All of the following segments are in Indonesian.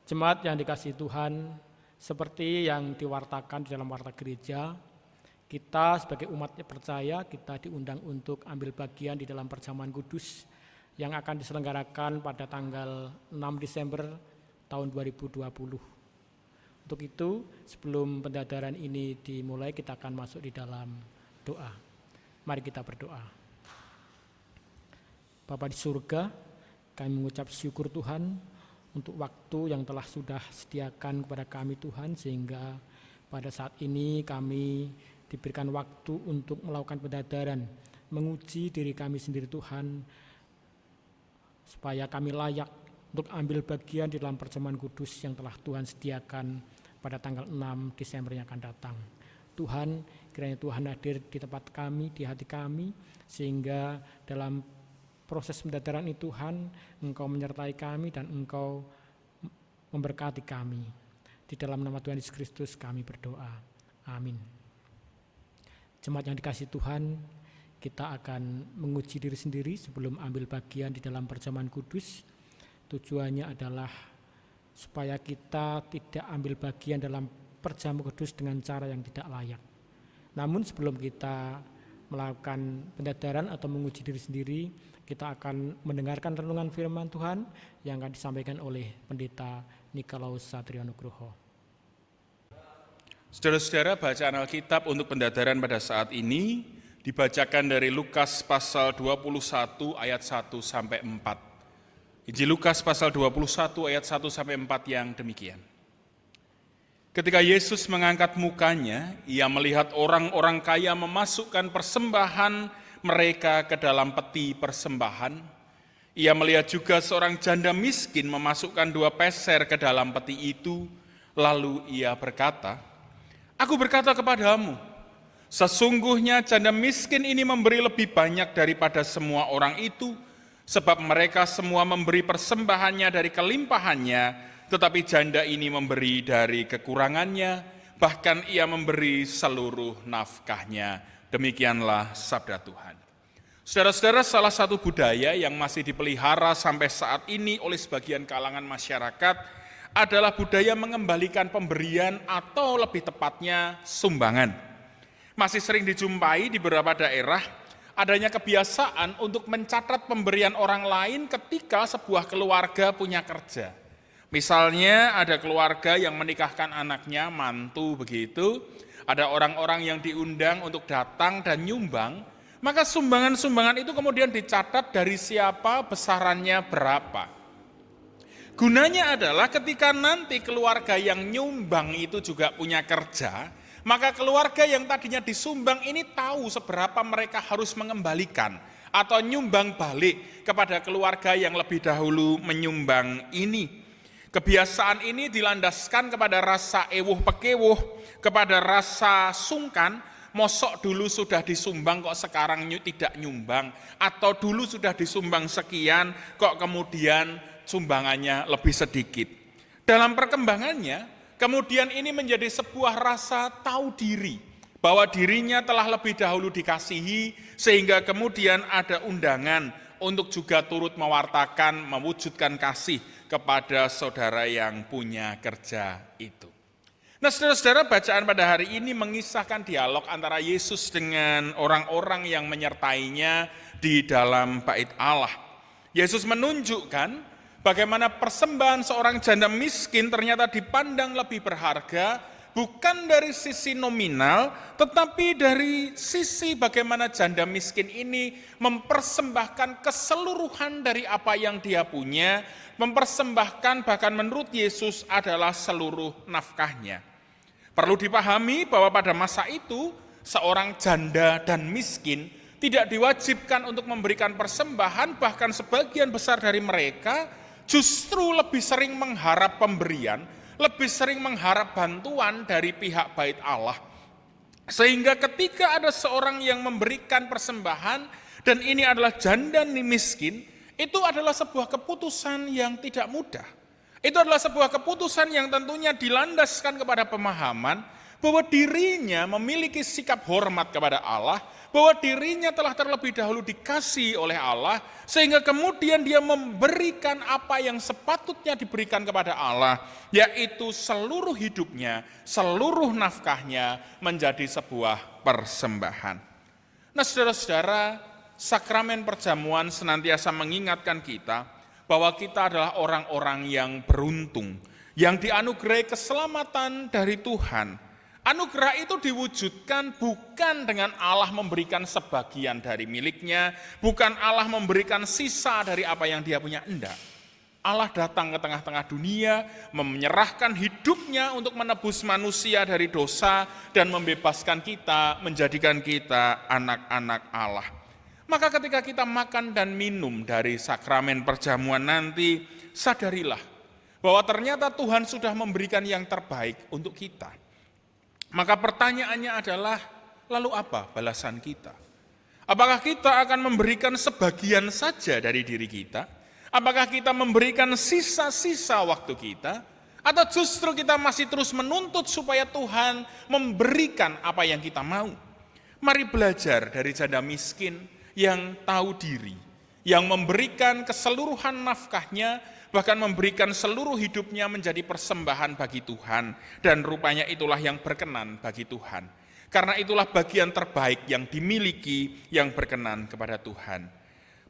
Jemaat yang dikasihi Tuhan, seperti yang diwartakan di dalam warta gereja, kita sebagai umat percaya, kita diundang untuk ambil bagian di dalam perjamuan kudus yang akan diselenggarakan pada tanggal 6 Desember tahun 2020. Untuk itu, sebelum pendadaran ini dimulai, kita akan masuk di dalam doa. Mari kita berdoa. Bapa di surga, kami mengucap syukur Tuhan untuk waktu yang telah sudah sediakan kepada kami Tuhan, sehingga pada saat ini kami diberikan waktu untuk melakukan pendadaran, menguji diri kami sendiri Tuhan, supaya kami layak untuk ambil bagian di dalam perjamuan kudus yang telah Tuhan sediakan pada tanggal 6 Desember yang akan datang. Tuhan, kiranya Tuhan hadir di tempat kami, di hati kami, sehingga dalam proses pendadaran itu Tuhan, Engkau menyertai kami dan Engkau memberkati kami. Di dalam nama Tuhan Yesus Kristus kami berdoa. Amin. Jemaat yang dikasihi Tuhan, kita akan menguji diri sendiri sebelum ambil bagian di dalam perjamuan kudus. Tujuannya adalah supaya kita tidak ambil bagian dalam perjamuan kudus dengan cara yang tidak layak. Namun sebelum kita melakukan pendadaran atau menguji diri sendiri, kita akan mendengarkan renungan firman Tuhan yang akan disampaikan oleh Pendeta Nikolaus Satrianugroho. Saudara-saudara, bacaan Alkitab untuk pendadaran pada saat ini dibacakan dari Lukas pasal 21 ayat 1 sampai 4. Injil Lukas pasal 21 ayat 1 sampai 4 yang demikian. Ketika Yesus mengangkat mukanya, ia melihat orang-orang kaya memasukkan persembahan mereka ke dalam peti persembahan. Ia melihat juga seorang janda miskin memasukkan 2 peser ke dalam peti itu. Lalu ia berkata, "Aku berkata kepadamu, sesungguhnya janda miskin ini memberi lebih banyak daripada semua orang itu, sebab mereka semua memberi persembahannya dari kelimpahannya, tetapi janda ini memberi dari kekurangannya, bahkan ia memberi seluruh nafkahnya." Demikianlah sabda Tuhan. Saudara-saudara, salah satu budaya yang masih dipelihara sampai saat ini oleh sebagian kalangan masyarakat adalah budaya mengembalikan pemberian atau lebih tepatnya sumbangan. Masih sering dijumpai di beberapa daerah adanya kebiasaan untuk mencatat pemberian orang lain ketika sebuah keluarga punya kerja. Misalnya ada keluarga yang menikahkan anaknya, mantu begitu, ada orang-orang yang diundang untuk datang dan nyumbang, maka sumbangan-sumbangan itu kemudian dicatat dari siapa, besarannya berapa. Gunanya adalah ketika nanti keluarga yang nyumbang itu juga punya kerja, maka keluarga yang tadinya disumbang ini tahu seberapa mereka harus mengembalikan atau nyumbang balik kepada keluarga yang lebih dahulu menyumbang ini. Kebiasaan ini dilandaskan kepada rasa ewuh pekewuh, kepada rasa sungkan. Mosok dulu sudah disumbang kok sekarang tidak nyumbang, atau dulu sudah disumbang sekian kok kemudian sumbangannya lebih sedikit. Dalam perkembangannya, kemudian ini menjadi sebuah rasa tahu diri, bahwa dirinya telah lebih dahulu dikasihi, sehingga kemudian ada undangan untuk juga turut mewartakan, mewujudkan kasih kepada saudara yang punya kerja itu. Nah, saudara-saudara, bacaan pada hari ini mengisahkan dialog antara Yesus dengan orang-orang yang menyertainya di dalam bait Allah. Yesus menunjukkan bagaimana persembahan seorang janda miskin ternyata dipandang lebih berharga, bukan dari sisi nominal, tetapi dari sisi bagaimana janda miskin ini mempersembahkan keseluruhan dari apa yang dia punya, mempersembahkan bahkan menurut Yesus adalah seluruh nafkahnya. Perlu dipahami bahwa pada masa itu, seorang janda dan miskin tidak diwajibkan untuk memberikan persembahan, bahkan sebagian besar dari mereka justru lebih sering mengharap pemberian, lebih sering mengharap bantuan dari pihak bait Allah. Sehingga ketika ada seorang yang memberikan persembahan, dan ini adalah janda miskin, itu adalah sebuah keputusan yang tidak mudah. Itu adalah sebuah keputusan yang tentunya dilandaskan kepada pemahaman bahwa dirinya memiliki sikap hormat kepada Allah, bahwa dirinya telah terlebih dahulu dikasihi oleh Allah, sehingga kemudian dia memberikan apa yang sepatutnya diberikan kepada Allah, yaitu seluruh hidupnya, seluruh nafkahnya menjadi sebuah persembahan. Nah saudara-saudara, sakramen perjamuan senantiasa mengingatkan kita bahwa kita adalah orang-orang yang beruntung, yang dianugerahi keselamatan dari Tuhan. Anugerah itu diwujudkan bukan dengan Allah memberikan sebagian dari miliknya, bukan Allah memberikan sisa dari apa yang dia punya, enggak. Allah datang ke tengah-tengah dunia, menyerahkan hidupnya untuk menebus manusia dari dosa dan membebaskan kita, menjadikan kita anak-anak Allah. Maka ketika kita makan dan minum dari sakramen perjamuan nanti, sadarilah bahwa ternyata Tuhan sudah memberikan yang terbaik untuk kita. Maka pertanyaannya adalah, lalu apa balasan kita? Apakah kita akan memberikan sebagian saja dari diri kita? Apakah kita memberikan sisa-sisa waktu kita? Atau justru kita masih terus menuntut supaya Tuhan memberikan apa yang kita mau? Mari belajar dari janda miskin yang tahu diri, yang memberikan keseluruhan nafkahnya, bahkan memberikan seluruh hidupnya menjadi persembahan bagi Tuhan, dan rupanya itulah yang berkenan bagi Tuhan. Karena itulah bagian terbaik yang dimiliki yang berkenan kepada Tuhan.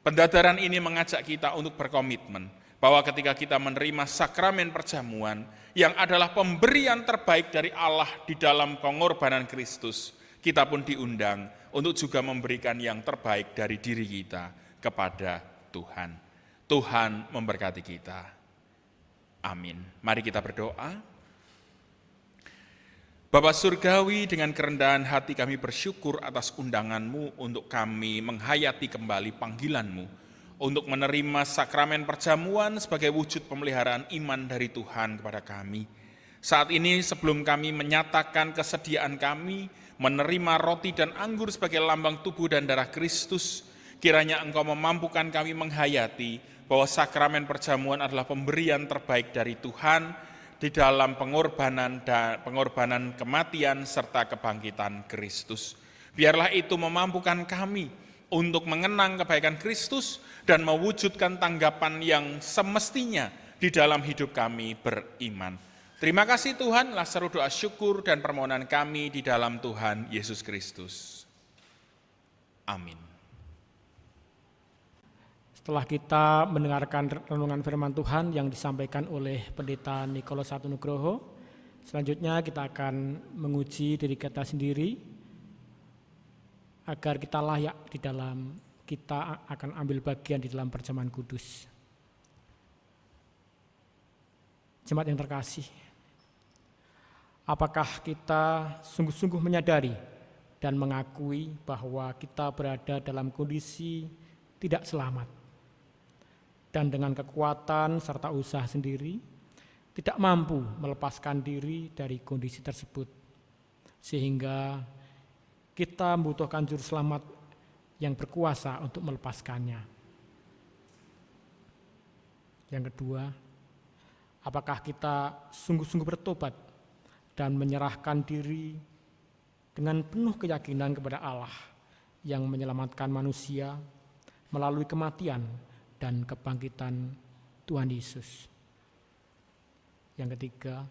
Pendadaran ini mengajak kita untuk berkomitmen bahwa ketika kita menerima sakramen perjamuan yang adalah pemberian terbaik dari Allah di dalam pengorbanan Kristus, kita pun diundang untuk juga memberikan yang terbaik dari diri kita kepada Tuhan. Tuhan memberkati kita. Amin. Mari kita berdoa. Bapa Surgawi, dengan kerendahan hati kami bersyukur atas undangan-Mu untuk kami menghayati kembali panggilan-Mu untuk menerima sakramen perjamuan sebagai wujud pemeliharaan iman dari Tuhan kepada kami. Saat ini sebelum kami menyatakan kesediaan kami menerima roti dan anggur sebagai lambang tubuh dan darah Kristus, kiranya Engkau memampukan kami menghayati bahwa sakramen perjamuan adalah pemberian terbaik dari Tuhan di dalam pengorbanan kematian serta kebangkitan Kristus. Biarlah itu memampukan kami untuk mengenang kebaikan Kristus dan mewujudkan tanggapan yang semestinya di dalam hidup kami beriman. Terima kasih Tuhan, lah seru doa syukur dan permohonan kami di dalam Tuhan Yesus Kristus. Amin. Setelah kita mendengarkan renungan firman Tuhan yang disampaikan oleh Pendeta Nikolas Satunugroho, selanjutnya kita akan menguji diri kita sendiri agar kita layak di dalam, kita akan ambil bagian di dalam perjamuan kudus. Jemaat yang terkasih, apakah kita sungguh-sungguh menyadari dan mengakui bahwa kita berada dalam kondisi tidak selamat, dan dengan kekuatan serta usaha sendiri tidak mampu melepaskan diri dari kondisi tersebut, sehingga kita membutuhkan juru selamat yang berkuasa untuk melepaskannya. Yang kedua, apakah kita sungguh-sungguh bertobat dan menyerahkan diri dengan penuh keyakinan kepada Allah yang menyelamatkan manusia melalui kematian dan kebangkitan Tuhan Yesus. Yang ketiga,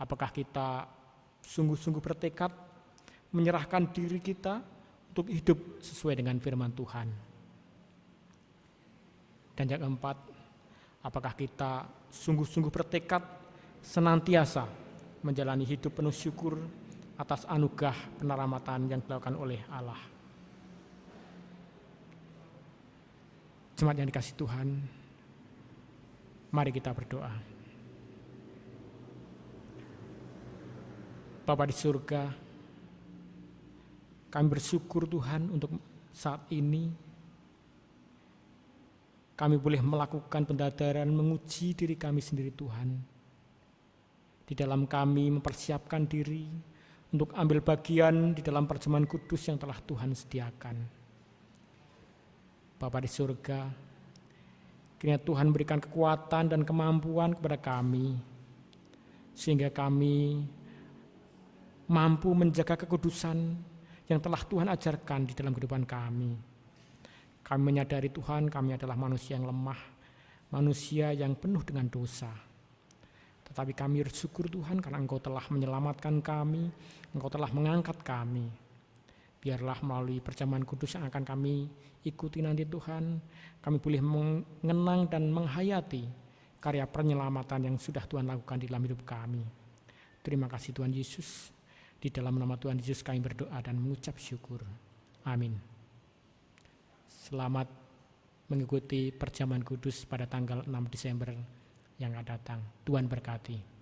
apakah kita sungguh-sungguh bertekad menyerahkan diri kita untuk hidup sesuai dengan firman Tuhan. Dan yang keempat, apakah kita sungguh-sungguh bertekad senantiasa menjalani hidup penuh syukur atas anugerah penyelamatan yang dilakukan oleh Allah. Jemaat yang dikasihi Tuhan, mari kita berdoa. Bapa di surga, kami bersyukur Tuhan untuk saat ini kami boleh melakukan pendadaran, menguji diri kami sendiri Tuhan. Di dalam kami mempersiapkan diri untuk ambil bagian di dalam perjamuan kudus yang telah Tuhan sediakan. Bapa di surga, kiranya Tuhan berikan kekuatan dan kemampuan kepada kami, sehingga kami mampu menjaga kekudusan yang telah Tuhan ajarkan di dalam kehidupan kami. Kami menyadari Tuhan, kami adalah manusia yang lemah, manusia yang penuh dengan dosa. Tetapi kami bersyukur Tuhan karena Engkau telah menyelamatkan kami, Engkau telah mengangkat kami. Biarlah melalui perjamuan kudus yang akan kami ikuti nanti Tuhan, kami boleh mengenang dan menghayati karya penyelamatan yang sudah Tuhan lakukan di dalam hidup kami. Terima kasih Tuhan Yesus. Di dalam nama Tuhan Yesus kami berdoa dan mengucap syukur. Amin. Selamat mengikuti perjamuan kudus pada tanggal 6 Desember yang akan datang. Tuhan berkati.